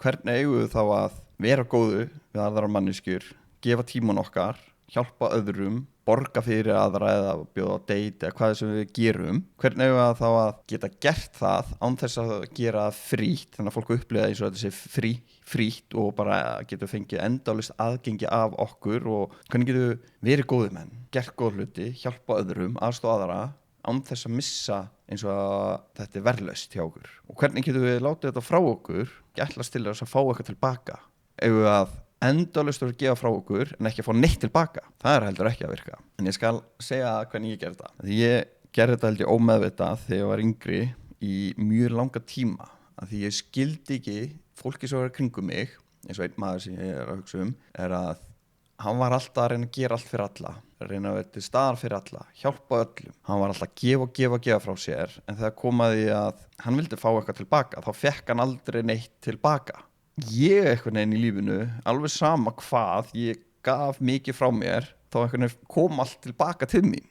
hvernig eigum við þá að vera góðu við aðrar manneskjur, gefa tíman okkar, hjálpa öðrum, borga fyrir aðra eða bjóða á date eða hvað sem við gerum. Hvernig eigum við þá að geta gert það án þess að gera frítt, þannig að fólk upplifa eins og þetta sé frítt og bara getur fengið endalaust aðgengi af okkur og hvernig getum við verið góðir menn, gert góð hluti, hjálpa öðrum, aðstoða aðra án þess að missa eins og að þetta er verðlaust hjá okkur. Og hvernig getum við látið þetta frá okkur, ætlast til þess að fá eitthvað tilbaka. Eigum við að endalaust að gefa frá okkur en ekki að fá neitt tilbaka. Það er heldur ekki að virka. En ég skal segja hvernig ég gerði þetta. Því ég gerði þetta heldur ómeðvitað þegar ég var yngri í mjög langa tíma. Því ég skildi ekki fólki sem var kringum mig, eins og einn maður sem ég er að hugsa er að hann var alltaf að reyna að gera allt fyrir alla, reyna að vera til staðar fyrir alla, hjálpa öllum. Hann var alltaf að gefa frá sér, en þegar kom að því að hann vildi fá eitthvað tilbaka, þá fekk hann aldrei neitt tilbaka. Ég eitthvað neginn í lífinu, alveg sama hvað ég gaf mikið frá mér, þá eitthvað kom allt tilbaka til mín.